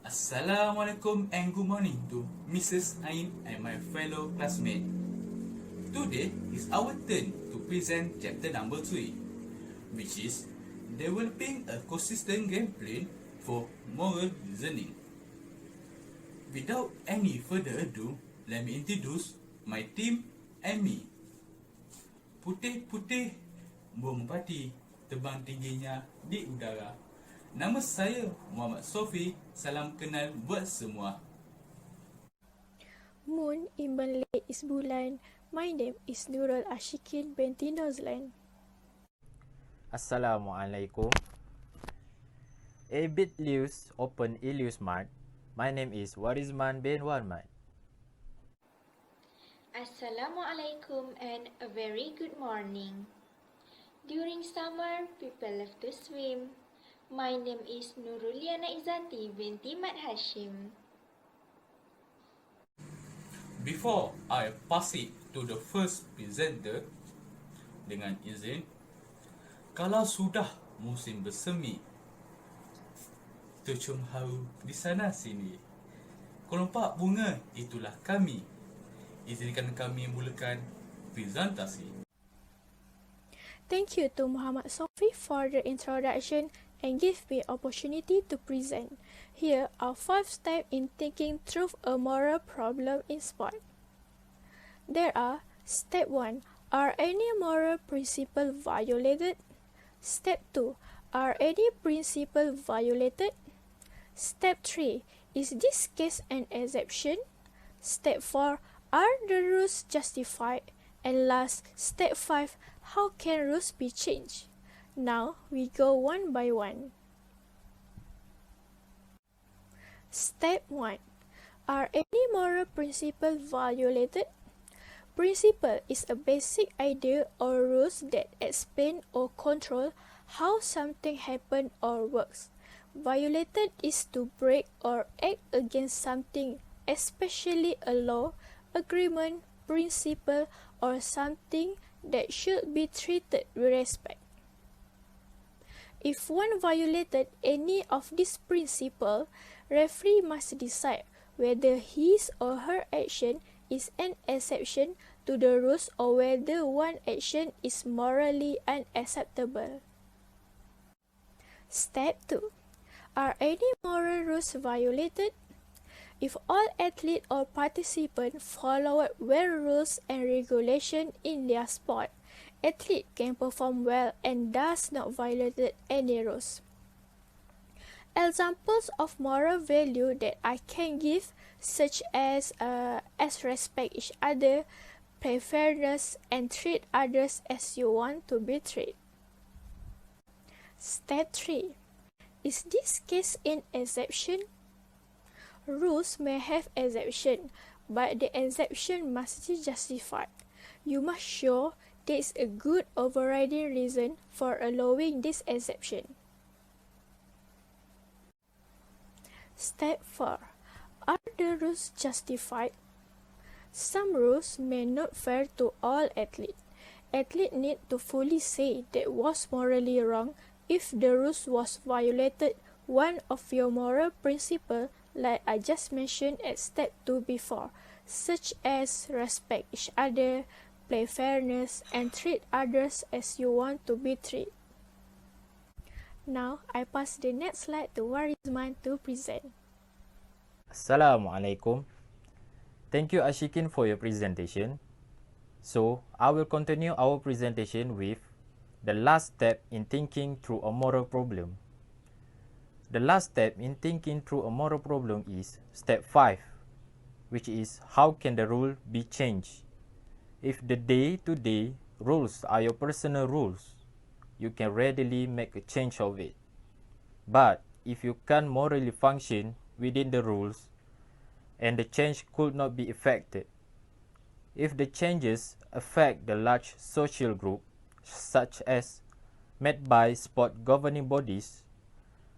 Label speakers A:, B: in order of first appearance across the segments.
A: Assalamualaikum and good morning to Mrs. Ain and my fellow classmate. Today is our turn to present chapter number 3, which is developing a consistent game plan for moral reasoning. Without any further ado, let me introduce my team and me. Putih-putih, merpati, terbang tingginya di udara. Nama saya Muhammad Sofi. Salam kenal buat semua.
B: Moon in Malay is bulan. My name is Nurul Ashikin binti Nozlan.
C: Assalamualaikum. A bit loose, open Ilyus Mart. My name is Warizman bin Warman.
D: Assalamualaikum and a very good morning. During summer, people love to swim. My name is Nuruliana Izanti binti Mat Hashim.
A: Before I pass it to the first presenter, dengan izin, kalau sudah musim bersemi, tercium haru di sana sini. Kelompak bunga, itulah kami. Izinkan kami mulakan presentasi.
B: Thank you to Muhammad Sofi for the introduction and give me opportunity to present. Here are 5 steps in thinking through a moral problem in sport. There are: Step 1. Are any moral principle violated? Step 2. Are any principle violated? Step 3. Is this case an exception? Step 4. Are the rules justified? And last, Step 5. How can rules be changed? Now we go one by one. Step 1. Are any moral principle violated? Principle is a basic idea or rules that explain or control how something happens or works. Violated is to break or act against something, especially a law, agreement, principle, or something that should be treated with respect. If one violated any of these principles, referee must decide whether his or her action is an exception to the rules or whether one action is morally unacceptable. Step 2. Are any moral rules violated? If all athletes or participants follow well rules and regulations in their sport, athlete can perform well and does not violate any rules. Examples of moral value that I can give, such as respect each other, play fairness, and treat others as you want to be treated. Step 3. Is this case an exception? Rules may have exception, but the exception must be justified. You must show there is a good overriding reason for allowing this exception. Step 4. Are the rules justified? Some rules may not fair to all athletes. Athletes need to fully say that was morally wrong if the rules was violated one of your moral principles, like I just mentioned at step 2 before, such as respect each other, play fairness, and treat others as you want to be treated. Now, I pass the next slide to Warizman to present.
C: Assalamualaikum. Thank you Ashikin for your presentation. So, I will continue our presentation with the last step in thinking through a moral problem. The last step in thinking through a moral problem is step 5, which is how can the rule be changed? If the day-to-day rules are your personal rules, you can readily make a change of it. But if you can't morally function within the rules, and the change could not be effected, if the changes affect the large social group, such as made by sport governing bodies,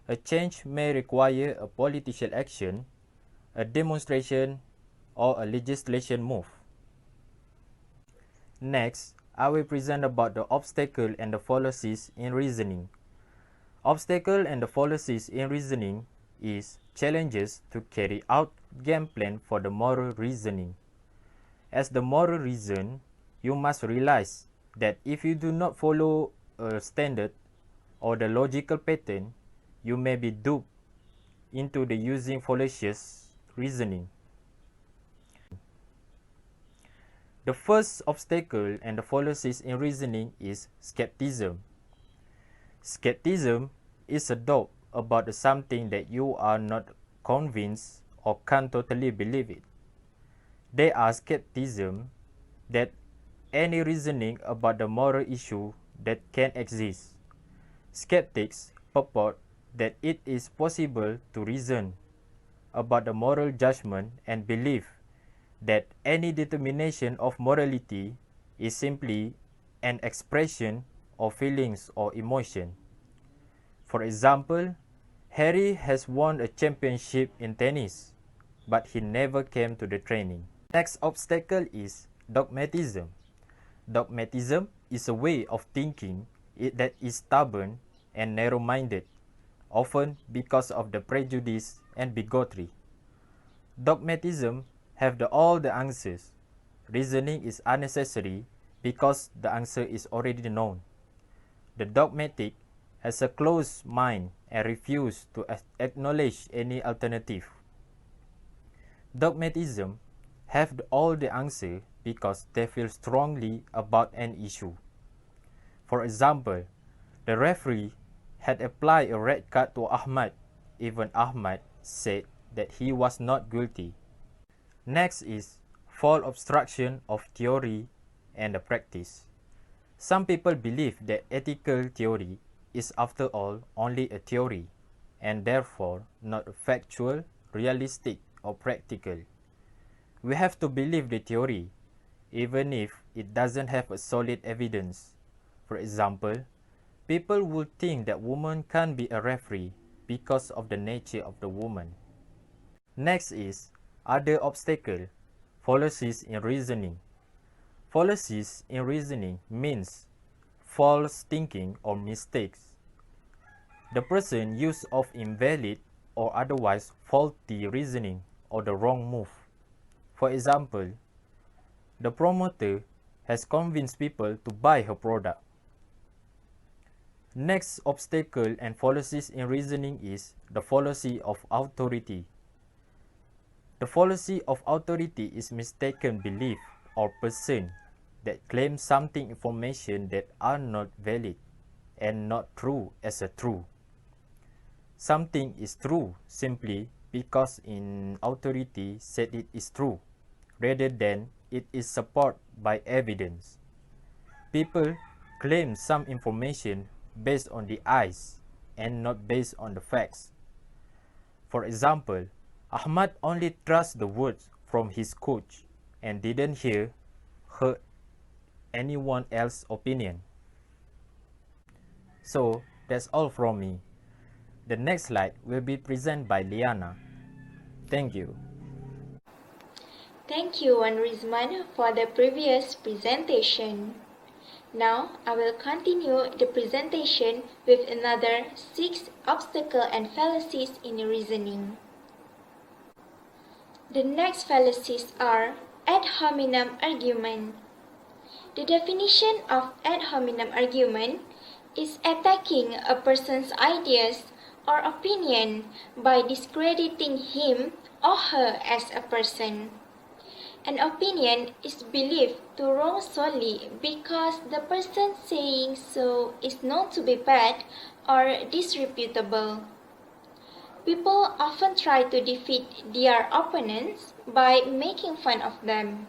C: a change may require a political action, a demonstration, or a legislation move. Next, I will present about the obstacle and the fallacies in reasoning. Obstacle and the fallacies in reasoning is challenges to carry out game plan for the moral reasoning. As the moral reason, you must realize that if you do not follow a standard or the logical pattern, you may be duped into the using fallacious reasoning. The first obstacle and the fallacies in reasoning is skepticism. Skepticism is a doubt about something that you are not convinced or can't totally believe it. There are skepticism that any reasoning about the moral issue that can exist. Skeptics purport that it is possible to reason about the moral judgment and believe that any determination of morality is simply an expression of feelings or emotion. For example, Harry has won a championship in tennis, but he never came to the training. Next obstacle is dogmatism. Dogmatism is a way of thinking that is stubborn and narrow-minded, often because of the prejudice and bigotry. Dogmatism have all the answers. Reasoning is unnecessary because the answer is already known. The dogmatic has a closed mind and refuses to acknowledge any alternative. Dogmatism have all the answer because they feel strongly about an issue. For example, the referee had applied a red card to Ahmad, even Ahmad said that he was not guilty. Next is false obstruction of theory and the practice. Some people believe that ethical theory is after all only a theory and therefore not factual, realistic or practical. We have to believe the theory even if it doesn't have a solid evidence. For example, people would think that woman can't be a referee because of the nature of the woman. Next is other obstacle, fallacies in reasoning. Fallacies in reasoning means false thinking or mistakes. The person use of invalid or otherwise faulty reasoning or the wrong move. For example, the promoter has convinced people to buy her product. Next obstacle and fallacies in reasoning is the fallacy of authority. The fallacy of authority is mistaken belief or person that claim something information that are not valid and not true as a true. Something is true simply because an authority said it is true, rather than it is supported by evidence. People claim some information based on the eyes and not based on the facts. For example, Ahmad only trusts the words from his coach and didn't hear anyone else's opinion. So that's all from me. The next slide will be presented by Liana. Thank you.
D: Thank you, Wan Rizman, for the previous presentation. Now, I will continue the presentation with another 6 obstacles and fallacies in reasoning. The next fallacies are ad hominem argument. The definition of ad hominem argument is attacking a person's ideas or opinion by discrediting him or her as a person. An opinion is believed to wrong solely because the person saying so is known to be bad or disreputable. People often try to defeat their opponents by making fun of them.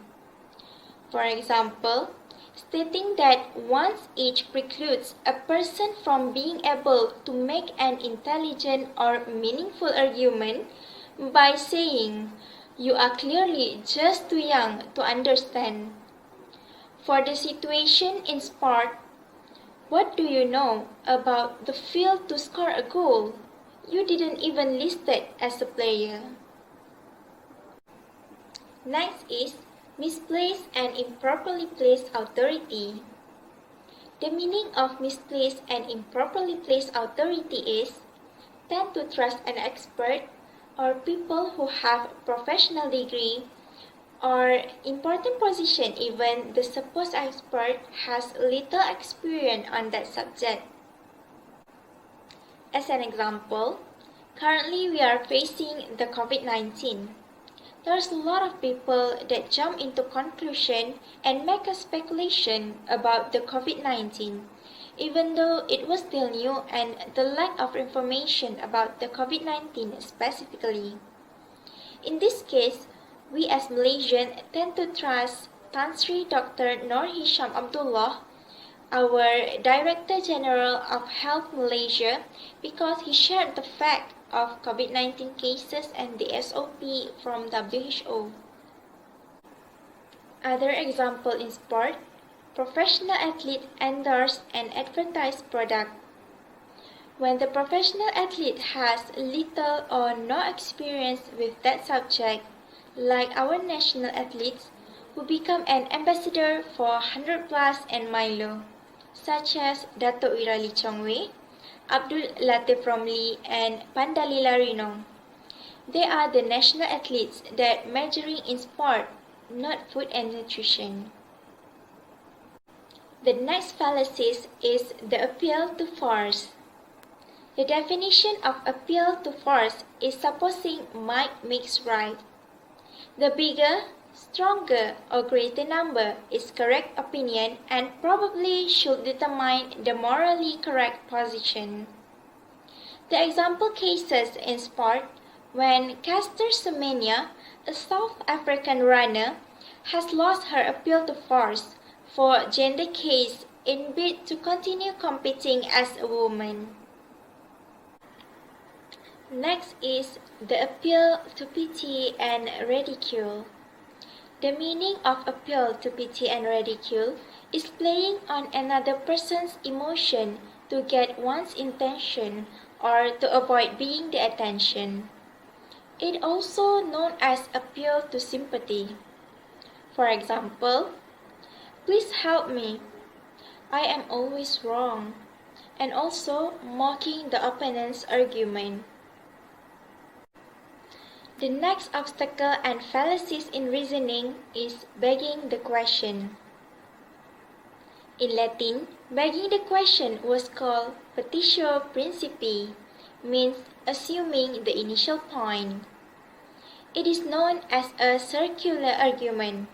D: For example, stating that one's age precludes a person from being able to make an intelligent or meaningful argument by saying, "You are clearly just too young to understand." For the situation in sport, "What do you know about the field to score a goal? You didn't even listed as a player." Next is misplaced and improperly placed authority. The meaning of misplaced and improperly placed authority is tend to trust an expert or people who have professional degree or important position even the supposed expert has little experience on that subject. As an example, currently we are facing the COVID-19. There's a lot of people that jump into conclusion and make a speculation about the COVID-19, even though it was still new and the lack of information about the COVID-19 specifically. In this case, we as Malaysians tend to trust Tan Sri Dr. Nur Hisham Abdullah, our Director General of Health Malaysia, because he shared the fact of COVID-19 cases and the SOP from WHO. Other example in sport, professional athlete endorse and advertise product. When the professional athlete has little or no experience with that subject, like our national athletes who become an ambassador for 100 plus and Milo, such as Dato' Irali Chongwei, Abdul Latif Romli, and Pandalila Rinong. They are the national athletes that majoring in sport, not food and nutrition. The next fallacy is the appeal to force. The definition of appeal to force is supposing might makes right. The bigger, stronger, or greater number is correct opinion and probably should determine the morally correct position. The example cases in sport when Caster Semenya, a South African runner, has lost her appeal to force for gender case in bid to continue competing as a woman. Next is the appeal to pity and ridicule. The meaning of appeal to pity and ridicule is playing on another person's emotion to get one's intention or to avoid being the attention. It also known as appeal to sympathy. For example, please help me. I am always wrong. And also mocking the opponent's argument. The next obstacle and fallacies in reasoning is begging the question. In Latin, begging the question was called petitio principii, means assuming the initial point. It is known as a circular argument.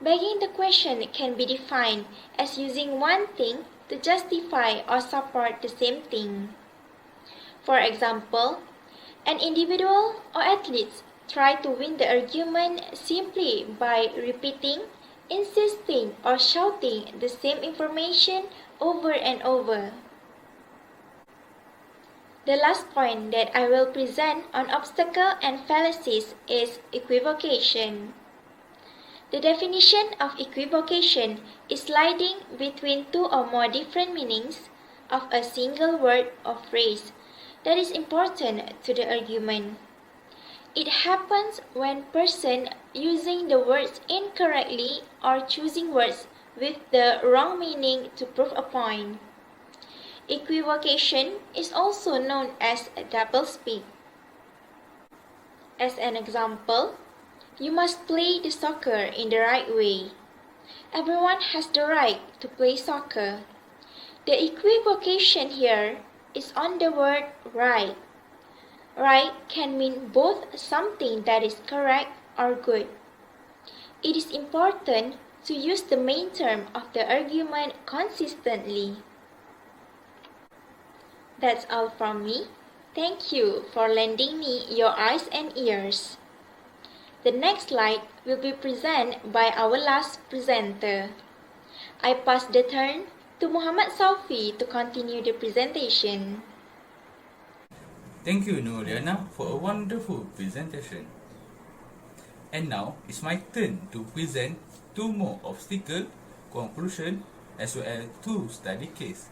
D: Begging the question can be defined as using one thing to justify or support the same thing. For example, an individual or athlete try to win the argument simply by repeating, insisting, or shouting the same information over and over. The last point that I will present on obstacle and fallacies is equivocation. The definition of equivocation is sliding between two or more different meanings of a single word or phrase that is important to the argument. It happens when person using the words incorrectly or choosing words with the wrong meaning to prove a point. Equivocation is also known as doublespeak. As an example, you must play the soccer in the right way. Everyone has the right to play soccer. The equivocation here is on the word right. Right can mean both something that is correct or good. It is important to use the main term of the argument consistently. That's all from me. Thank you for lending me your eyes and ears. The next slide will be presented by our last presenter. I pass the turn to Muhammad Saufi to continue the presentation.
A: Thank you, Nuriana, for a wonderful presentation. And now it's my turn to present two more obstacle, conclusion, as well as two study case.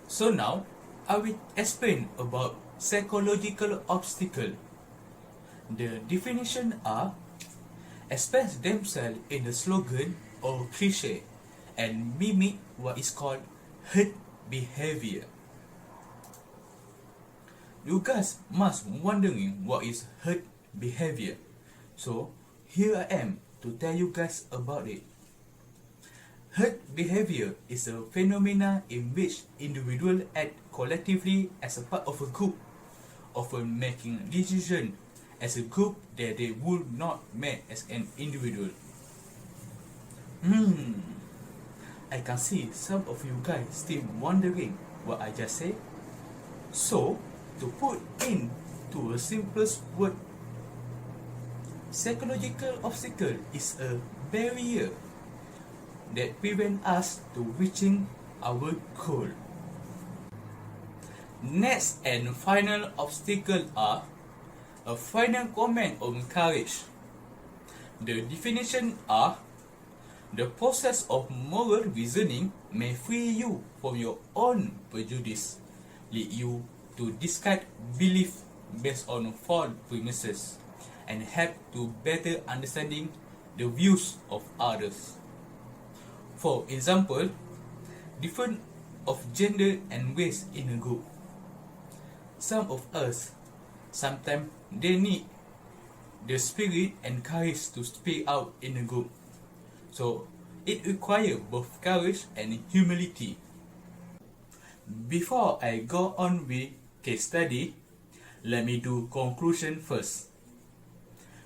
A: So now, I will explain about psychological obstacle. The definition are express themselves in a slogan or cliche and mimic what is called herd behavior. You guys must wondering what is herd behavior. So here I am to tell you guys about it. Herd behavior is a phenomena in which individuals act collectively as a part of a group, often making decisions as a group that they would not make as an individual. I can see some of you guys still wondering what I just said. So, to put into a simplest word, psychological obstacle is a barrier that prevent us to reaching our goal. Next and final obstacle are a final comment on courage. The definition are the process of moral reasoning may free you from your own prejudice, lead you to discard belief based on false premises, and help to better understanding the views of others. For example, difference of gender and race in a group. Some of us, sometimes they need the spirit and courage to speak out in a group. So, it requires both courage and humility. Before I go on with case study, let me do conclusion first.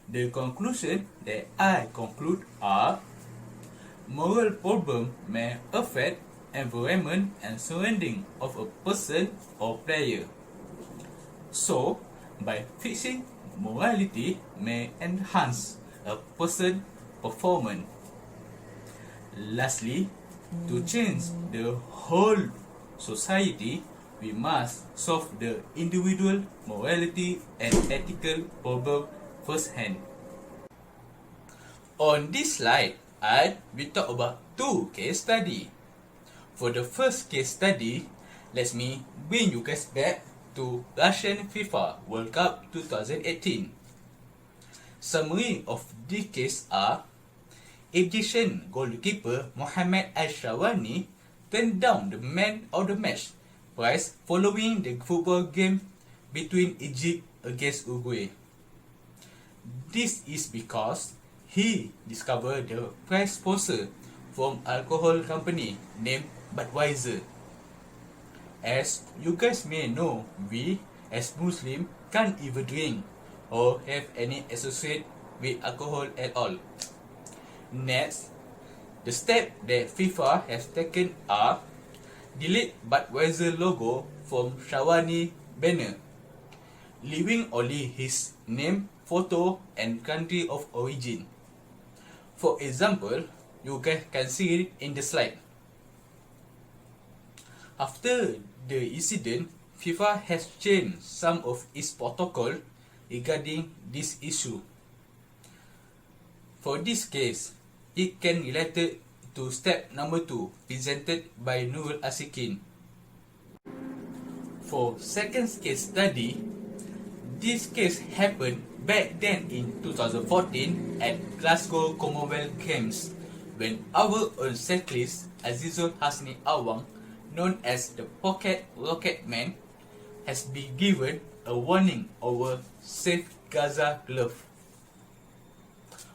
A: The conclusion that I conclude are: moral problem may affect environment and surrounding of a person or player. So, by fixing morality may enhance a person's performance. Lastly, to change the whole society, we must solve the individual morality and ethical problem firsthand. On this slide, I will talk about two case studies. For the first case study, let me bring you guys back to Russian FIFA World Cup 2018. Summary of this case are: Egyptian goalkeeper Mohamed Al-Shawani turned down the man of the match prize following the football game between Egypt against Uruguay. This is because he discovered the prize sponsor from alcohol company named Budweiser. As you guys may know, we as Muslim can't even drink or have any associate with alcohol at all. Next, the step that FIFA has taken are: delete Budweiser logo from Shawani banner, leaving only his name, photo and country of origin. For example, you guys can see it in the slide. After the incident, FIFA has changed some of its protocol regarding this issue. For this case, it can related to step number 2 presented by Nurul Asikin. For second case study, this case happened back then in 2014 at Glasgow Commonwealth Games, when our own cyclist Azizul Hasni Awang, known as the Pocket Rocket Man, has been given a warning over Save Gaza glove.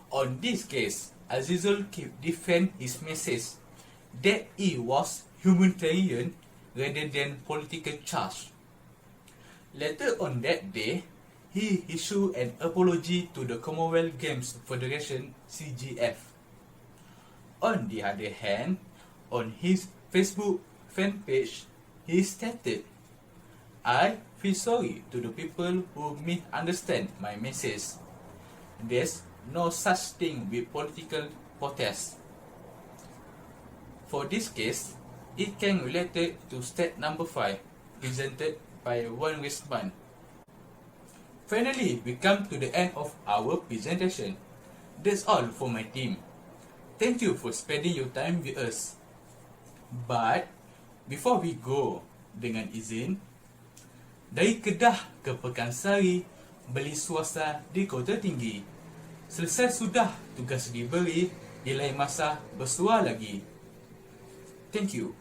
A: On this case, Azizul defend his message that it was humanitarian rather than political charge. Later on that day, he issued an apology to the Commonwealth Games Federation (CGF). On the other hand, on his Facebook fan page, he stated, "I feel sorry to the people who misunderstand my message. There's no such thing with political protest." For this case, it can relate to step number 5, presented by one respondent. Finally, we come to the end of our presentation. That's all for my team. Thank you for spending your time with us. But, before we go, dengan izin, dari Kedah ke Pekansari, beli swasta di Kota Tinggi. Selesai sudah tugas diberi, di lain masa bersuara lagi. Thank you.